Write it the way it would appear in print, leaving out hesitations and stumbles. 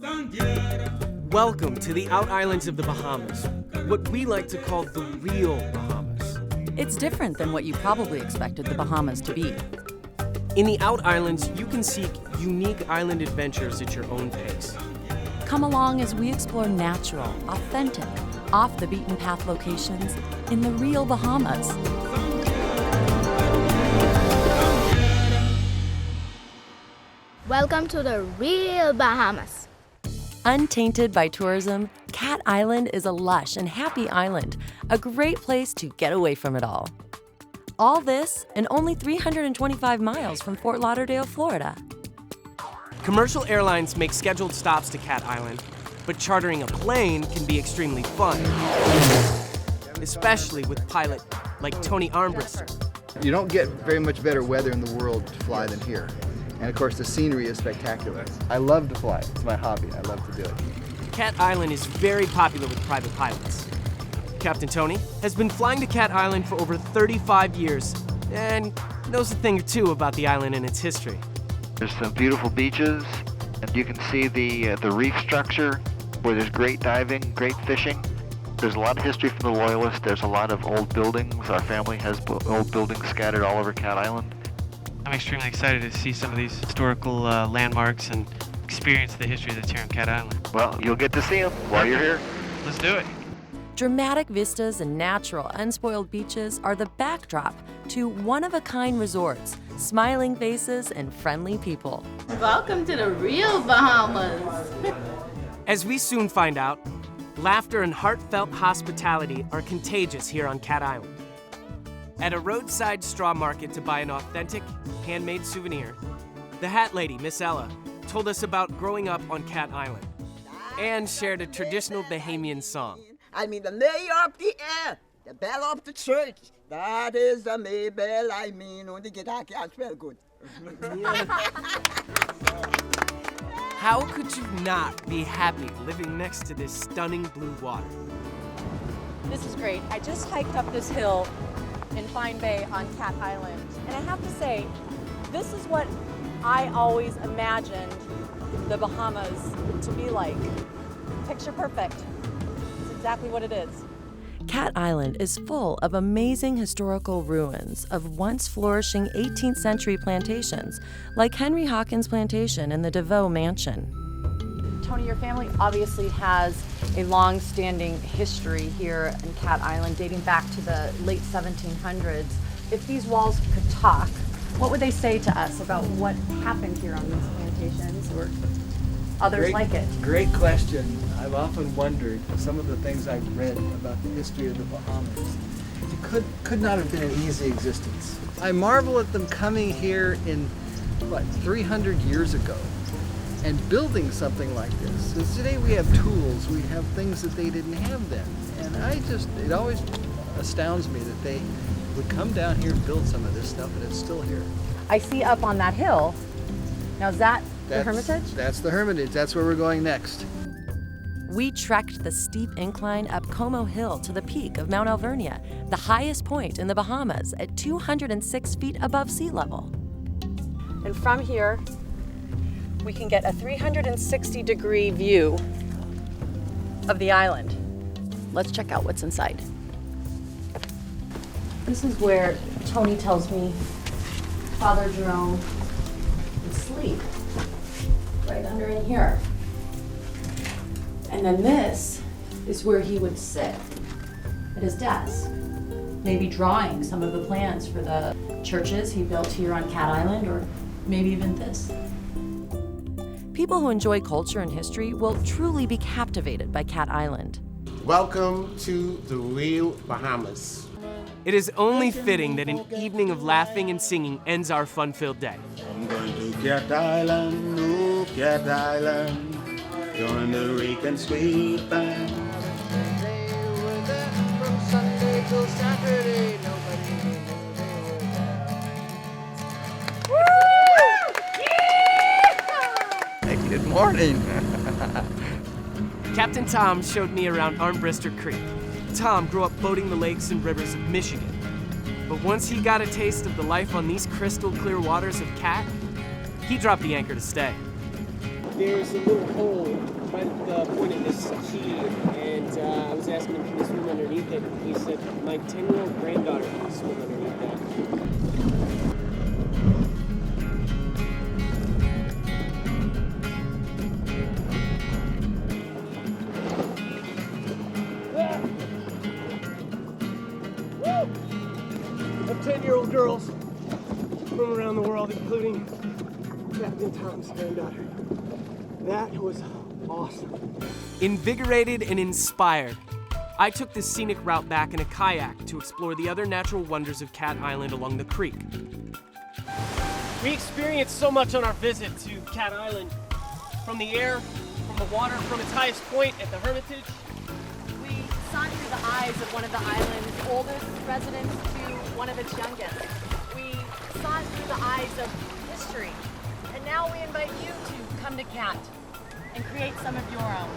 Welcome to the out islands of the Bahamas, what we like to call the real Bahamas. It's different than what you probably expected the Bahamas to be. In the out islands, you can seek unique island adventures at your own pace. Come along as we explore natural, authentic, off-the-beaten-path locations in the real Bahamas. Welcome to the real Bahamas. Untainted by tourism, Cat Island is a lush and happy island, a great place to get away from it all. All this in only 325 miles from Fort Lauderdale, Florida. Commercial airlines make scheduled stops to Cat Island, but chartering a plane can be extremely fun, especially with pilot like Tony Armbruster. You don't get very much better weather in the world to fly than here. And of course, the scenery is spectacular. I love to fly. It's my hobby. I love to do it. Cat Island is very popular with private pilots. Captain Tony has been flying to Cat Island for over 35 years and knows a thing or two about the island and its history. There's some beautiful beaches, and you can see the reef structure where there's great diving, great fishing. There's a lot of history from the Loyalists. There's a lot of old buildings. Our family has old buildings scattered all over Cat Island. I'm extremely excited to see some of these historical landmarks and experience the history that's here on Cat Island. Well, you'll get to see them while you're here. Let's do it. Dramatic vistas and natural, unspoiled beaches are the backdrop to one-of-a-kind resorts, smiling faces and friendly people. Welcome to the real Bahamas. As we soon find out, laughter and heartfelt hospitality are contagious here on Cat Island. At a roadside straw market to buy an authentic, handmade souvenir, the hat lady, Miss Ella, told us about growing up on Cat Island and shared a traditional Bahamian song. I mean, the layer of the air, the bell of the church. That is the Maybell, I mean, on the guitar can't spell good. How could you not be happy living next to this stunning blue water? This is great. I just hiked up this hill in Fine Bay on Cat Island, and I have to say, this is what I always imagined the Bahamas to be like. Picture perfect. It's exactly what it is. Cat Island is full of amazing historical ruins of once flourishing 18th century plantations, like Henry Hawkins' plantation and the DeVoe Mansion. Tony, your family obviously has a long-standing history here in Cat Island, dating back to the late 1700s. If these walls could talk, what would they say to us about what happened here on these plantations or others like it? Great question. I've often wondered some of the things I've read about the history of the Bahamas. It could not have been an easy existence. I marvel at them coming here in, 300 years ago and building something like this. Because today we have tools, we have things that they didn't have then. And it always astounds me that they would come down here and build some of this stuff and it's still here. I see up on that hill. Now is that the Hermitage? That's the Hermitage. That's where we're going next. We trekked the steep incline up Como Hill to the peak of Mount Alvernia, the highest point in the Bahamas at 206 feet above sea level. And from here, we can get a 360-degree view of the island. Let's check out what's inside. This is where Tony tells me Father Jerome would sleep, right under in here. And then this is where he would sit at his desk, maybe drawing some of the plans for the churches he built here on Cat Island, or maybe even this. People who enjoy culture and history will truly be captivated by Cat Island. Welcome to the real Bahamas. It is only fitting that an evening of laughing and singing ends our fun-filled day. I'm going to Cat Island, oh Cat Island, join the Rican Street Band. From Sunday till Saturday, Good morning. Captain Tom showed me around Armbruster Creek. Tom grew up boating the lakes and rivers of Michigan. But once he got a taste of the life on these crystal clear waters of Cat, he dropped the anchor to stay. there's a little hole right at the point of this key, and I was asking him, can you swim underneath it? He said, my 10-year-old granddaughter can swim underneath that. Woo! Of 10-year-old girls from around the world, including Captain Tom's granddaughter. That was awesome. Invigorated and inspired, I took the scenic route back in a kayak to explore the other natural wonders of Cat Island along the creek. We experienced so much on our visit to Cat Island. From the air, from the water, from its highest point at the Hermitage. We saw through the eyes of one of the island's oldest residents to one of its youngest. We saw through the eyes of history. And now we invite you to come to Cat and create some of your own.